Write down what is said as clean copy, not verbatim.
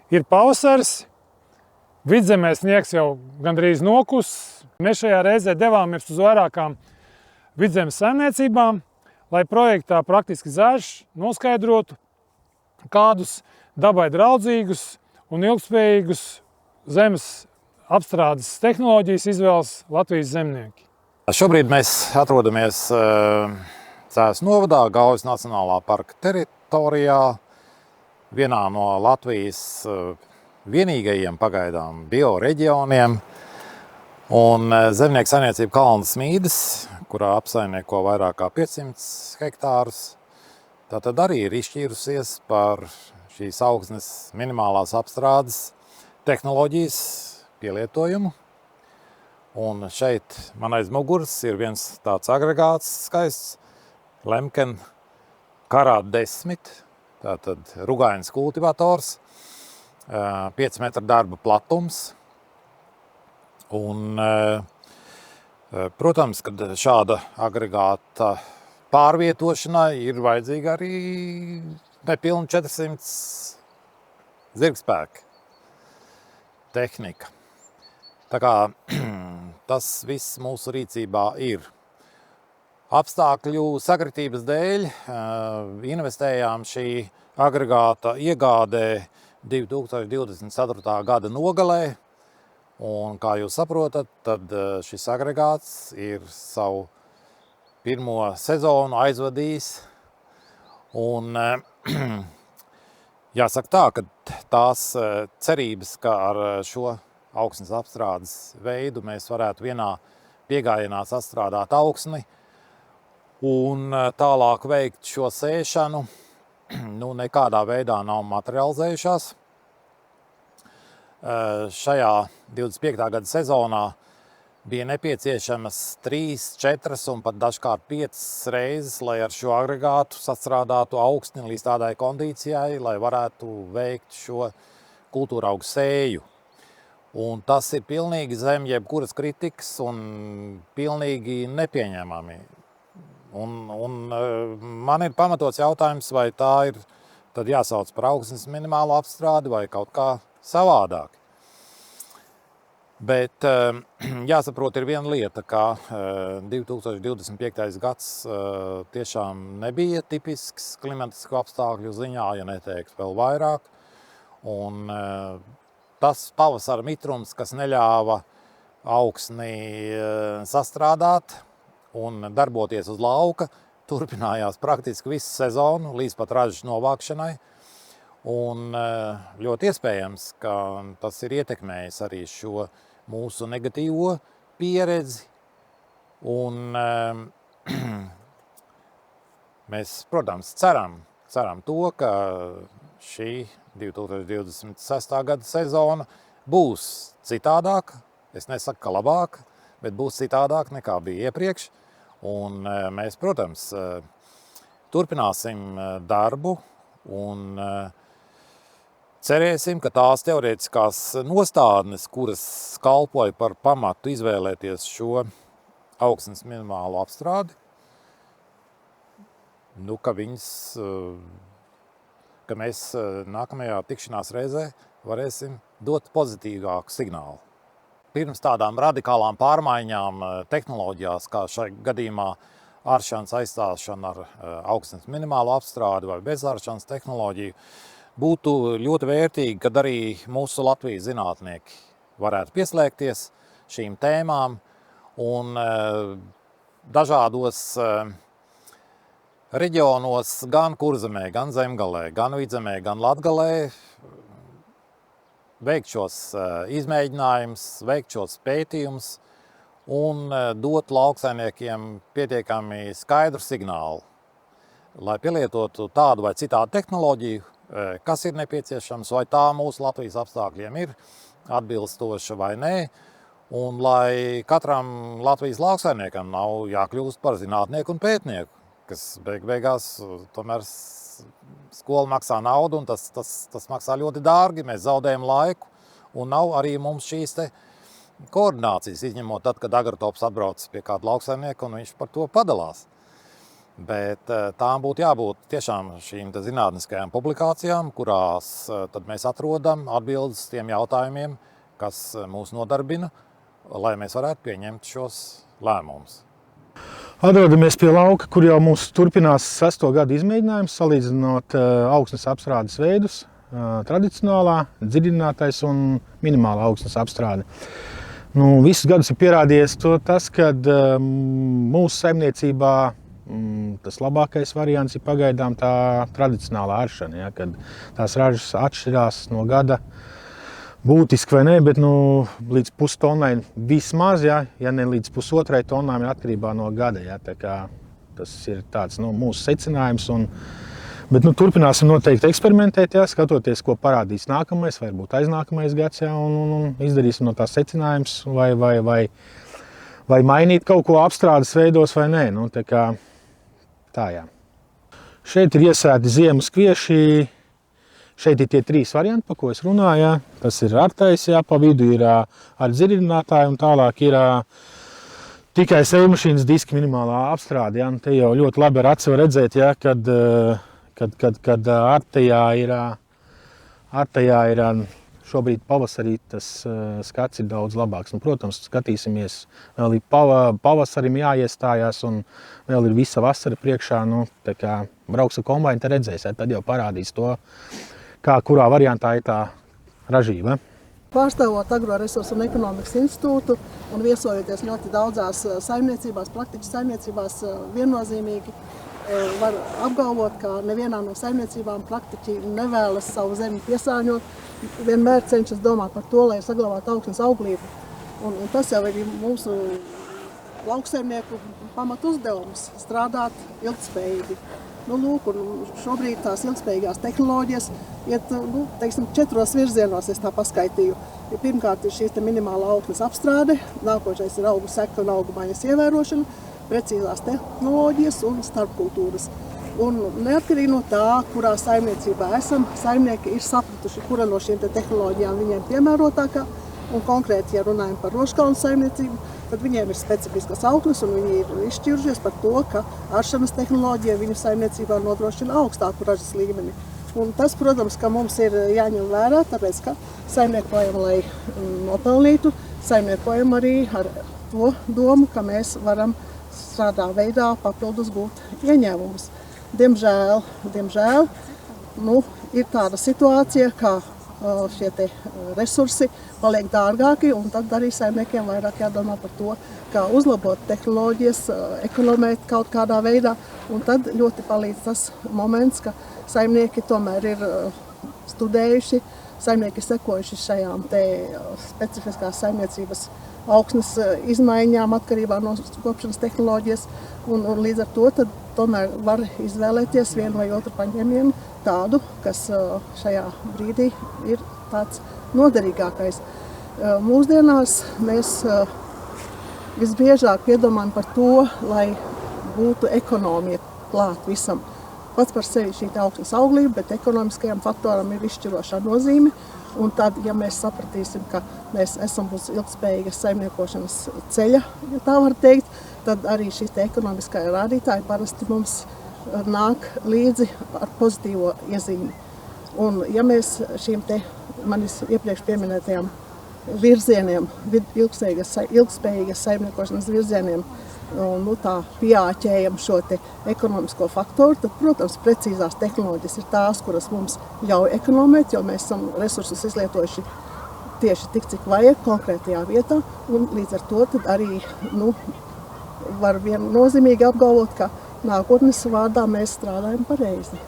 Ir pavasars, vidzemē sniegs jau gandrīz nokusis. Mēs šajā reizē devāmies uz vairākām vidzemes saimniecībām, lai projektā Praktiski zaļš noskaidrotu, kādus dabai draudzīgus un ilgspējīgus zemes apstrādes tehnoloģijas izvēlas Latvijas zemnieki. Šobrīd mēs atrodamies Cēsu novadā, Gaujas Nacionālā parka teritorijā, vienā no Latvijas vienīgajiem pagaidām bioreģioniem. Un zemnieku saimniecība Kalna Smīdes, kurā apsaimnieko vairāk kā 500 hektārus, tātad arī ir izšķīrusies par šīs augsnes minimālās apstrādes tehnoloģijas pielietojumu. Un šeit man aiz muguras ir viens tāds agregāts skaists, Lemken Karāt 10, tātad rugains kultivators, 5 metru darba platums. Un, protams, kad šāda agregāta pārvietošanai ir vajadzīga arī nepilni 400 zirgspēki tehnika. Tā kā tas viss mūsu rīcībā ir. Apstākļu sakritības dēļ investējām šī agregāta iegādē 2024. gada nogalē. Un, kā jūs saprotat, tad šis agregāts ir savu pirmo sezonu aizvadījis. Un jāsaka tā, ka tās cerības, ka ar šo augsnes apstrādes veidu mēs varētu vienā piegājienā sastrādāt augsni un tālāk veikt šo sēšanu, nekādā veidā nav materializējušās. Šajā 25. gada sezonā bija nepieciešamas 3, 4 un pat dažkārt 5 reizes, lai ar šo agregātu sastrādātu augsni līdz tādai kondīcijai, lai varētu veikt šo kultūra augu sēju. Un tas ir pilnīgi zem jebkuras kritikas un pilnīgi nepieņemami. Un man ir pamatots jautājums, vai tā ir tad jāsauc par augsnes minimālo apstrādi vai kaut kā savādāk. Bet jāsaprot ir viena lieta, ka 2025. gads tiešām nebija tipisks klimatisku apstākļu ziņā, ja neteikt vēl vairāk. Un tas pavasara mitrums, kas neļāva augsni sastrādāt un darboties uz lauka, turpinājās praktiski visu sezonu līdz pat ražas novākšanai. Un ļoti iespējams, ka tas ir ietekmējis arī šo mūsu negatīvo pieredzi. Un mēs, protams, ceram to, ka šī 2026. gada sezona būs citādāka. Es nesaku, ka labāka, bet būs citādāka nekā bija iepriekš. Un mēs, protams, turpināsim darbu un cerēsim, ka tās teorētiskās nostādnes, kuras kalpoja par pamatu izvēlēties šo augsnes minimālo apstrādi, ka mēs nākamajā tikšanās reizē varēsim dot pozitīvāku signālu. Pirms tādām radikālām pārmaiņām tehnoloģijās, kā šai gadījumā āršanas aizstāšana ar augsnes minimālo apstrādi vai bezāršanas tehnoloģiju, būtu ļoti vērtīgi, kad arī mūsu Latvijas zinātnieki varētu pieslēgties šīm tēmām un dažādos reģionos, gan Kurzemē, gan Zemgalē, gan Vidzemē, gan Latgalē veikt šos izmēģinājumus, veikt šos pētījumus un dot lauksaimniekiem pietiekami skaidru signālu, lai pielietotu tādu vai citādu tehnoloģiju, kas ir nepieciešams, vai tā mūsu Latvijas apstākļiem ir atbilstoša vai nē, un lai katram Latvijas lauksaimniekam nav jākļūst par zinātnieku un pētnieku, kas beigās tomēr skola maksā naudu, un tas maksā ļoti dārgi, mēs zaudējam laiku, un nav arī mums šīs te koordinācijas, izņemot tad, kad Agratops atbrauc pie kāda lauksaimnieka, un viņš par to padalās. Bet tām būtu jābūt tiešām šīm zinātniskajām publikācijām, kurās tad mēs atrodam atbildes tiem jautājumiem, kas mūs nodarbina, lai mēs varētu pieņemt šos lēmumus. Atrodamies pie lauka, kur jau mums turpinās 6. gadu izmēģinājums, salīdzinot augsnes apstrādes veidus, tradicionālā, dziļinātais un minimāla augsnes apstrāde. Visus gadus ir pierādījies tas, ka mūsu saimniecībā tas labākais variants ir pagaidām tā tradicionālā aršana, ja, kad tās ražas atšķirās no gada būtiski vai ne, bet līdz pustonnai vismaz, ja ne līdz pusotrai tonnām ir atkarībā no gada. Ja, tā kā tas ir tāds mūsu secinājums. Bet turpināsim noteikti eksperimentēt, ja, skatoties, ko parādīs nākamais, varbūt aiznākamais gads, ja, un izdarīsim no tās secinājums, vai mainīt kaut ko apstrādes veidos vai nē. Tā, jā. Šeit ir iesēti ziemas kvieši. Šeit ir tie 3 varianti, par ko es runāju. Ja. Tas ir artais, ja, pa vidu ir ar dziļinātāju, un tālāk ir tikai sejmašīnas diska minimālā apstrāde. Ja. Te jau ļoti labi ar aci var redzēt, ja, kad artajā ir šobrīd pavasarī tas skats ir daudz labāks. Protams, skatīsimies, vēl ir pavasarim jāiestājās un vēl ir visa vasara priekšā. Tā kā brauks ar kombainu, tad redzēs, ja, tad jau parādīs to, kurā variantā ir tā ražība. Pārstāvot Agroresursu un ekonomikas institūtu un viesojoties ļoti daudzās saimniecībās, praktikas saimniecībās, viennozīmīgi var apgalvot, ka nevienā no saimniecībām praktiķi nevēlas savu zemi piesārņot, vienmēr cenšas domāt par to, lai saglabātu augsnes auglību. Un tas jau ir mūsu lauksaimnieku pamat uzdevums – strādāt ilgtspējīgi. Šobrīd tās ilgtspējīgās tehnoloģijas iet 4 virzienos, es tā paskaitīju. Pirmkārt ir šīs minimāla augsnes apstrāde, nākošais ir augu seka un augu maiņas ievērošana, precīzās tehnoloģijas un starpkultūras. Un neatkarīgi no tā, kurā saimniecībā esam, saimnieki ir sapratuši, kura no šīm tehnoloģijām viņiem piemērotākā. Un konkrēti, ja runājam par Roškalnu saimniecību, tad viņiem ir specifiskas augnes un viņi ir izšķirušies par to, ka aršanas tehnoloģija viņu saimniecībā nodrošina augstāku ražas līmeni. Un tas, protams, ka mums ir jāņem vērā, tāpēc, ka saimniekojam, lai nopelnītu, saimniekojam arī ar to domu, ka mēs varam šādā veidā papildus gūt ieņēmumus. Diemžēl, ir tāda situācija, ka šie resursi paliek dārgāki, un tad arī saimniekiem vairāk jādomā par to, kā uzlabot tehnoloģijas, ekonomēt kaut kādā veidā, un tad ļoti palīdz tas moments, ka saimnieki tomēr ir studējuši, saimnieki sekojuši šajām specifiskās saimniecības augsnes izmaiņām atkarībā no kopšanas tehnoloģijas, un līdz ar to tad tomēr var izvēlēties vienu vai otru paņēmienu tādu, kas šajā brīdī ir tāds noderīgākais. Mūsdienās mēs visbiežāk piedomājam par to, lai būtu ekonomija klāt visam. Pats par sevi šī augsnes auglība, bet ekonomiskajam faktoram ir izšķirošā nozīme. Un tad, ja mēs sapratīsim, ka mēs esam uz ilgtspējīgas saimniekošanas ceļa, ja tā var teikt, tad arī šīs ekonomiskie rādītāji parasti mums nāk līdzi ar pozitīvo iezīmi. Un ja mēs šīm manis iepriekš pieminētajām virzieniem, ilgtspējīgas saimniekošanas virzieniem, tā pieāķējam šo ekonomisko faktoru, tad, protams, precīzās tehnoloģijas ir tās, kuras mums ļauj ekonomēt, jo mēs esam resursus izlietojuši tieši tik, cik vajag konkrētajā vietā, un līdz ar to tad arī var viennozīmīgi apgalvot, ka nākotnes vārdā mēs strādājam pareizi.